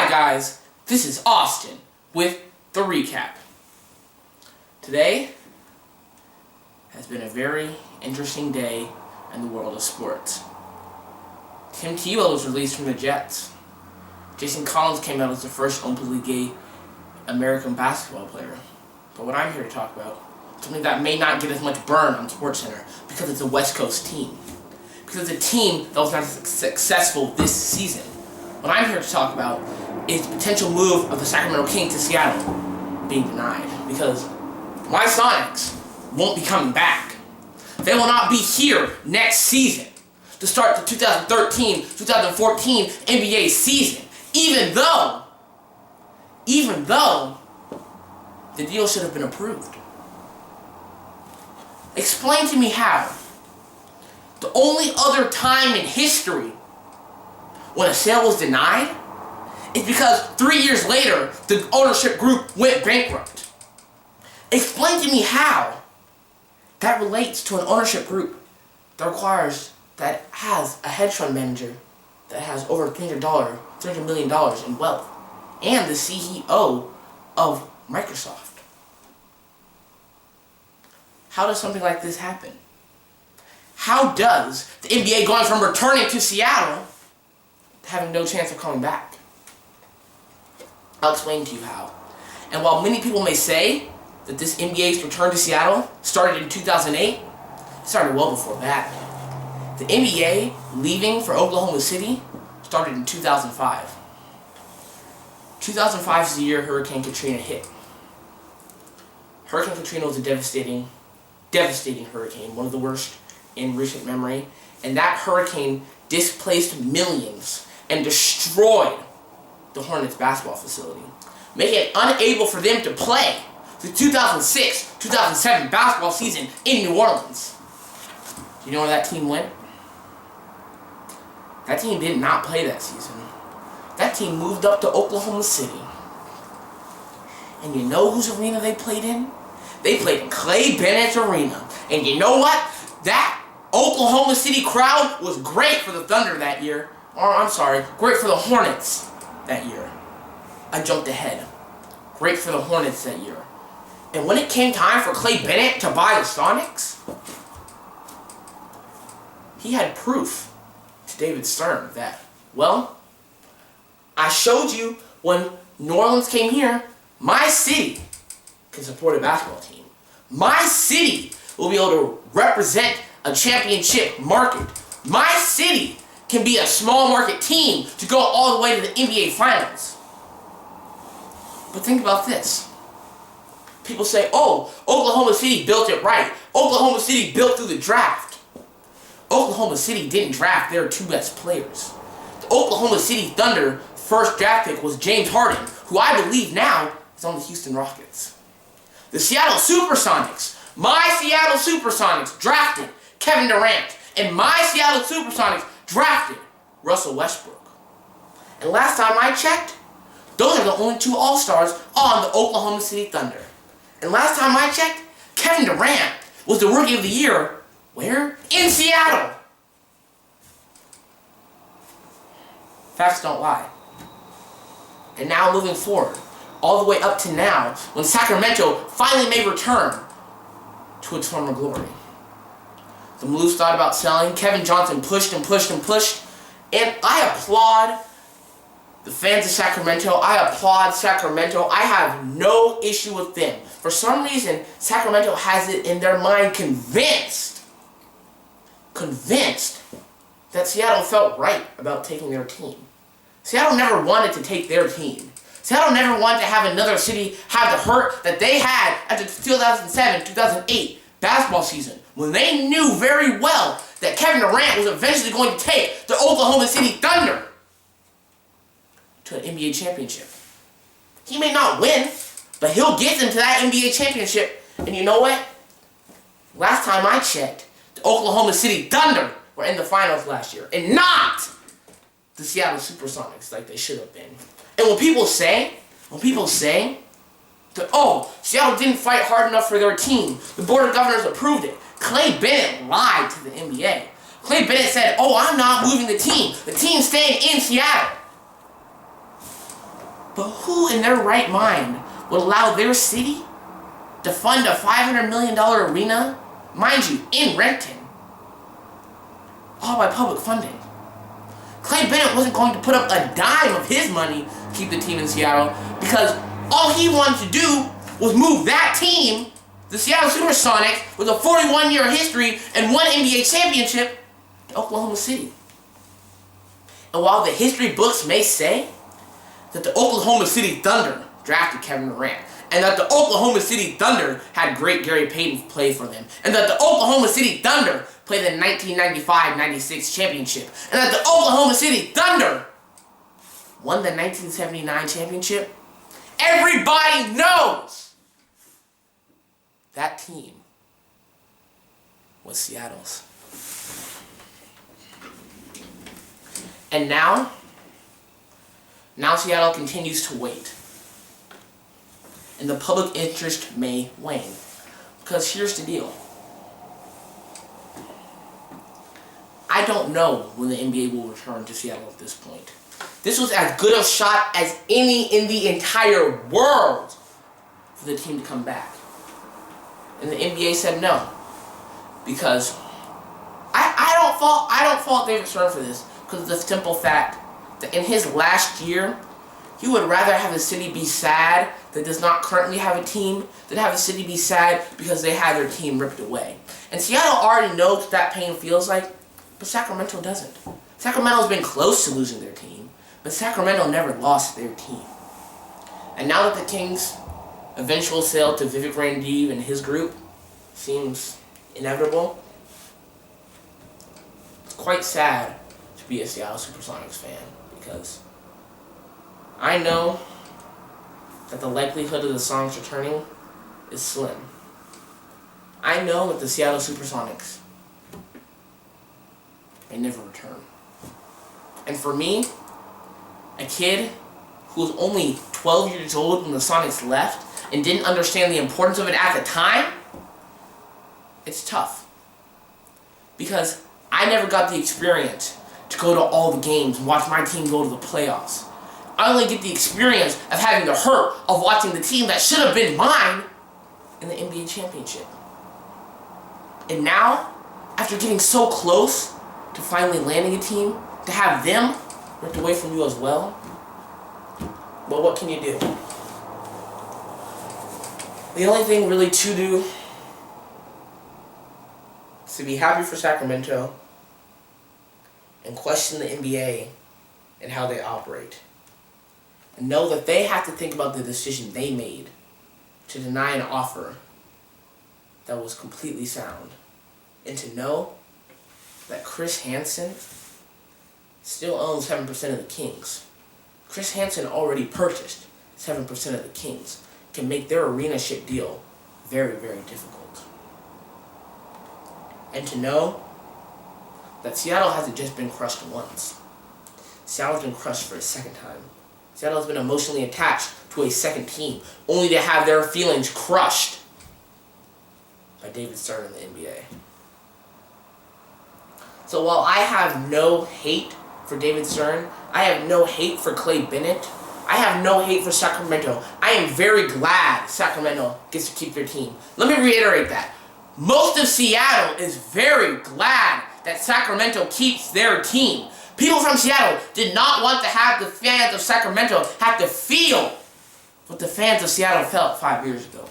Hi guys, this is Austin with the recap. Today has been a very interesting day in the world of sports. Tim Tebow was released from the Jets. Jason Collins came out as the first openly gay American basketball player. But what I'm here to talk about, something that may not get as much burn on SportsCenter because it's a West Coast team. Because it's a team that was not successful this season. What I'm here to talk about is the potential move of the Sacramento Kings to Seattle being denied. Because my Sonics won't be coming back. They will not be here next season to start the 2013-2014 NBA season. Even though the deal should have been approved. Explain to me how. The only other time in history when a sale was denied is because 3 years later, the ownership group went bankrupt. Explain to me how that relates to an ownership group that has a hedge fund manager that has over $300 million in wealth, and the CEO of Microsoft. How does something like this happen? How does the NBA going from returning to Seattle to having no chance of coming back? I'll explain to you how. And while many people may say that this NBA's return to Seattle started in 2008, it started well before that. The NBA leaving for Oklahoma City started in 2005. 2005 is the year Hurricane Katrina hit. Hurricane Katrina was a devastating hurricane, one of the worst in recent memory, and that hurricane displaced millions and destroyed the Hornets basketball facility, making it unable for them to play the 2006-2007 basketball season in New Orleans. Do you know where that team went? That team did not play that season. That team moved up to Oklahoma City. And you know whose arena they played in? They played in Clay Bennett's arena. And you know what? That Oklahoma City crowd was great for the Thunder that year. Or, I'm sorry, great for the Hornets that year. I jumped ahead. Great for the Hornets that year. And when it came time for Clay Bennett to buy the Sonics, he had proof to David Stern that, well, I showed you when New Orleans came here, my city can support a basketball team. My city will be able to represent a championship market. My city can be a small market team to go all the way to the NBA Finals. But think about this. People say, oh, Oklahoma City built it right. Oklahoma City built through the draft. Oklahoma City didn't draft their two best players. The Oklahoma City Thunder first draft pick was James Harden, who I believe now is on the Houston Rockets. The Seattle SuperSonics, my Seattle SuperSonics drafted Kevin Durant, and my Seattle SuperSonics drafted Russell Westbrook. And last time I checked, those are the only two All-Stars on the Oklahoma City Thunder. And last time I checked, Kevin Durant was the Rookie of the Year, where? In Seattle! Facts don't lie. And now moving forward, all the way up to now, when Sacramento finally may return to its former glory. The Blues thought about selling. Kevin Johnson pushed and pushed and pushed. And I applaud the fans of Sacramento. I applaud Sacramento. I have no issue with them. For some reason, Sacramento has it in their mind convinced that Seattle felt right about taking their team. Seattle never wanted to take their team. Seattle never wanted to have another city have the hurt that they had at the 2007-2008 basketball season, when they knew very well that Kevin Durant was eventually going to take the Oklahoma City Thunder to an NBA championship. He may not win, but he'll get them to that NBA championship. And you know what? Last time I checked, the Oklahoma City Thunder were in the finals last year, and not the Seattle SuperSonics like they should have been. And when people say that, oh, Seattle didn't fight hard enough for their team, the Board of Governors approved it, Clay Bennett lied to the NBA. Clay Bennett said, oh, I'm not moving the team. The team's staying in Seattle. But who in their right mind would allow their city to fund a $500 million arena, mind you, in Renton, all by public funding? Clay Bennett wasn't going to put up a dime of his money to keep the team in Seattle because all he wanted to do was move that team, the Seattle SuperSonics, with a 41-year history and one NBA championship, to Oklahoma City. And while the history books may say that the Oklahoma City Thunder drafted Kevin Durant, and that the Oklahoma City Thunder had great Gary Payton play for them, and that the Oklahoma City Thunder played the 1995-96 championship, and that the Oklahoma City Thunder won the 1979 championship, everybody knows that team was Seattle's. And now Seattle continues to wait. And the public interest may wane. Because here's the deal. I don't know when the NBA will return to Seattle at this point. This was as good a shot as any in the entire world for the team to come back. And the NBA said no. Because I don't fault David Stern for this. Because of the simple fact that in his last year, he would rather have the city be sad that does not currently have a team than have the city be sad because they had their team ripped away. And Seattle already knows what that pain feels like, but Sacramento doesn't. Sacramento's been close to losing their team, but Sacramento never lost their team. And now that the Kings' eventual sale to Vivek Randive and his group seems inevitable, it's quite sad to be a Seattle SuperSonics fan, because I know that the likelihood of the Sonics returning is slim. I know that the Seattle SuperSonics may never return. And for me, a kid who was only 12 years old when the Sonics left and didn't understand the importance of it at the time, it's tough. Because I never got the experience to go to all the games and watch my team go to the playoffs. I only get the experience of having the hurt of watching the team that should have been mine in the NBA championship. And now, after getting so close to finally landing a team, to have them ripped away from you as well, well, what can you do? The only thing really to do is to be happy for Sacramento and question the NBA and how they operate. And know that they have to think about the decision they made to deny an offer that was completely sound. And to know that Chris Hansen still owns 7% of the Kings. Chris Hansen already purchased 7% of the Kings. Can make their arena ship deal very, very difficult. And to know that Seattle hasn't just been crushed once. Seattle's been crushed for a second time. Seattle's been emotionally attached to a second team, only to have their feelings crushed by David Stern in the NBA. So while I have no hate for David Stern, I have no hate for Clay Bennett, I have no hate for Sacramento, I am very glad Sacramento gets to keep their team. Let me reiterate that. Most of Seattle is very glad that Sacramento keeps their team. People from Seattle did not want to have the fans of Sacramento have to feel what the fans of Seattle felt 5 years ago.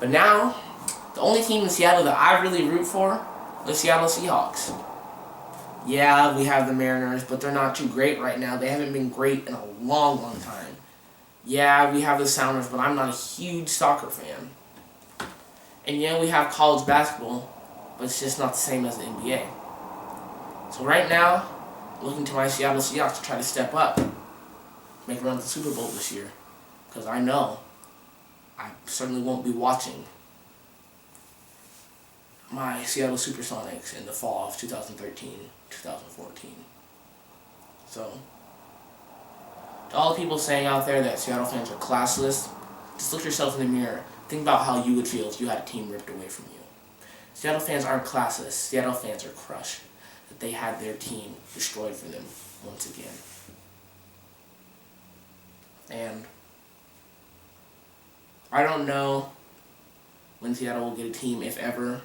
But now, the only team in Seattle that I really root for are the Seattle Seahawks. Yeah, we have the Mariners, but they're not too great right now. They haven't been great in a long, long time. Yeah, we have the Sounders, but I'm not a huge soccer fan. And yeah, we have college basketball, but it's just not the same as the NBA. So right now, I'm looking to my Seattle Seahawks to try to step up, make a run to the Super Bowl this year. Because I know I certainly won't be watching my Seattle SuperSonics in the fall of 2013, 2014. So, to all the people saying out there that Seattle fans are classless, just look yourself in the mirror. Think about how you would feel if you had a team ripped away from you. Seattle fans aren't classless. Seattle fans are crushed that they had their team destroyed for them once again. And I don't know when Seattle will get a team, if ever.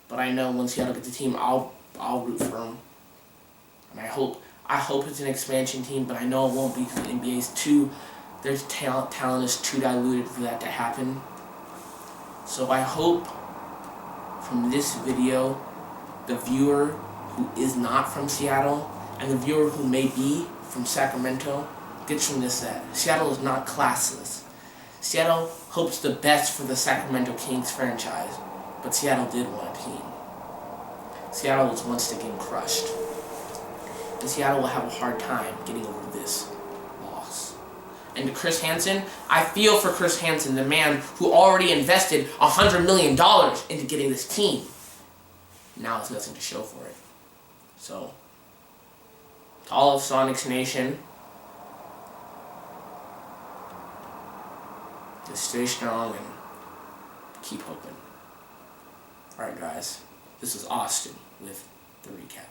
But I know when Seattle gets a team, I'll root for them. And I hope it's an expansion team, but I know it won't be because the NBA is their talent is too diluted for that to happen. So I hope from this video, the viewer who is not from Seattle and the viewer who may be from Sacramento gets from this that Seattle is not classless. Seattle hopes the best for the Sacramento Kings franchise, but Seattle did want a team. Seattle was once to get crushed. And Seattle will have a hard time getting over this loss. And to Chris Hansen, I feel for Chris Hansen, the man who already invested $100 million into getting this team. Now there's nothing to show for it. So, to all of Sonics Nation, just stay strong and keep hoping. Alright guys, this was Austin with the recap.